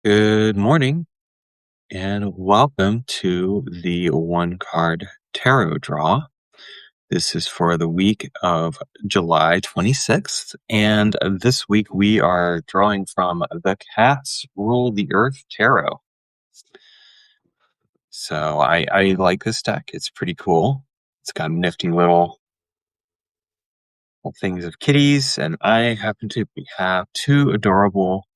Good morning and welcome to the one card tarot draw. This is for the week of July 26th. And this week we are drawing from the Cats Rule the Earth Tarot. So I like this deck. It's pretty cool. It's got nifty little things of kitties. And I happen to have two adorable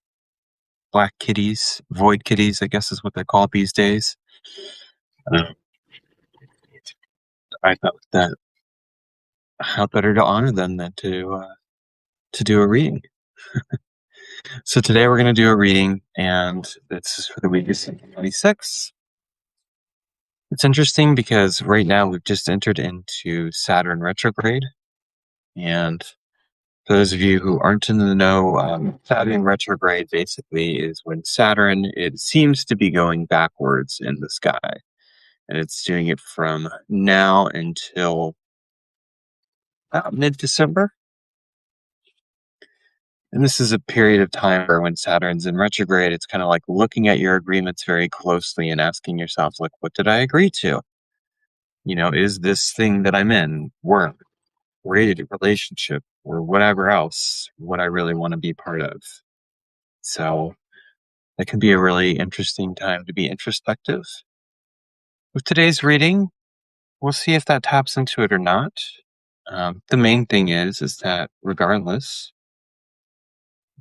black kitties, void kitties, I guess is what they're called these days. I thought that how better to honor them than to do a reading. So today we're going to do a reading, and this is for the week of 26. It's interesting because right now we've just entered into Saturn Retrograde, and for those of you who aren't in the know, Saturn Retrograde basically is when Saturn, it seems to be going backwards in the sky, and it's doing it from now until about mid-December. And this is a period of time where when Saturn's in retrograde, it's kind of like looking at your agreements very closely and asking yourself, like, what did I agree to? Is this thing that I'm in, work, relationship, or whatever else, what I really want to be part of? So that can be a really interesting time to be introspective. With today's reading, we'll see if that taps into it or not. The main thing is that regardless,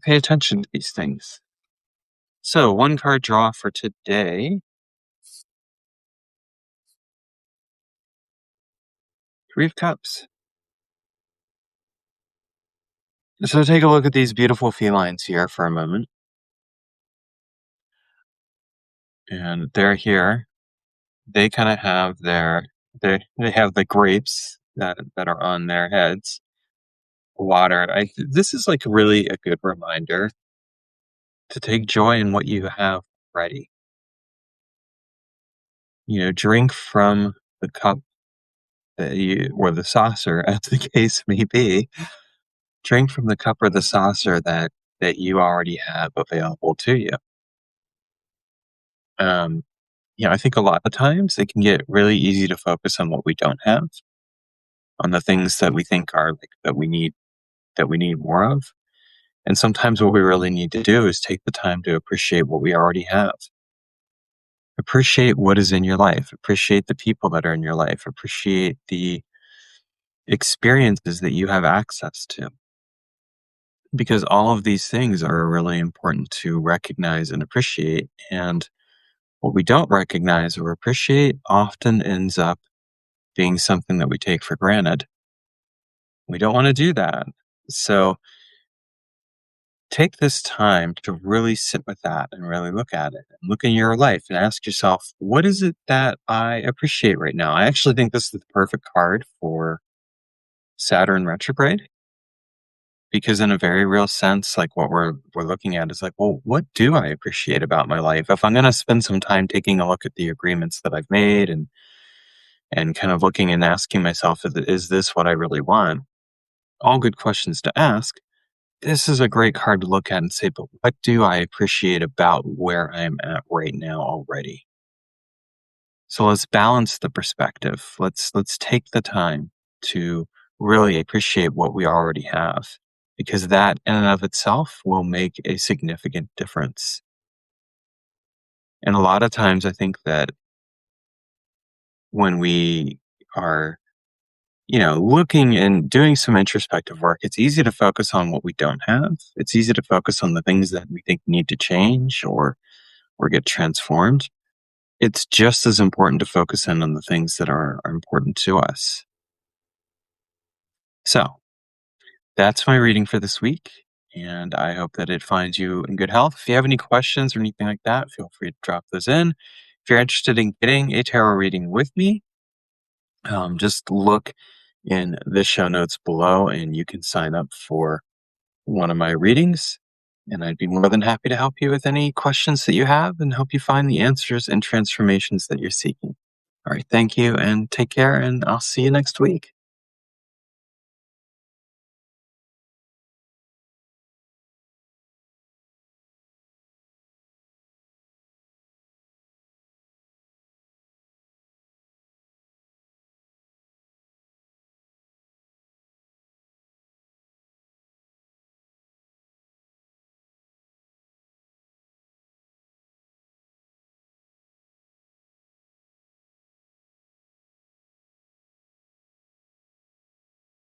pay attention to these things. So, one card draw for today. Three of Cups. So take a look at these beautiful felines here for a moment. And they're here. They kind of have they have the grapes that are on their heads. Water. This is like really a good reminder to take joy in what you have ready. Drink from the cup or the saucer, as the case may be. Drink from the cup or the saucer that you already have available to you. I think a lot of times it can get really easy to focus on what we don't have, on the things that we think are that we need more of. And sometimes what we really need to do is take the time to appreciate what we already have. Appreciate what is in your life. Appreciate the people that are in your life. Appreciate the experiences that you have access to. Because all of these things are really important to recognize and appreciate. And what we don't recognize or appreciate often ends up being something that we take for granted. We don't want to do that. So take this time to really sit with that and really look at it and look in your life and ask yourself, what is it that I appreciate right now? I actually think this is the perfect card for Saturn retrograde, because in a very real sense, like what we're looking at is like, well, what do I appreciate about my life? If I'm going to spend some time taking a look at the agreements that I've made and kind of looking and asking myself, is this what I really want? All good questions to ask. This is a great card to look at and say, but what do I appreciate about where I'm at right now already? So let's balance the perspective. Let's take the time to really appreciate what we already have, because that in and of itself will make a significant difference. And a lot of times I think that when we are looking and doing some introspective work, it's easy to focus on what we don't have. It's easy to focus on the things that we think need to change or get transformed. It's just as important to focus in on the things that are important to us. So that's my reading for this week, and I hope that it finds you in good health. If you have any questions or anything like that, feel free to drop those in. If you're interested in getting a tarot reading with me, just look in the show notes below and you can sign up for one of my readings. And I'd be more than happy to help you with any questions that you have and help you find the answers and transformations that you're seeking. All right. Thank you and take care. And I'll see you next week.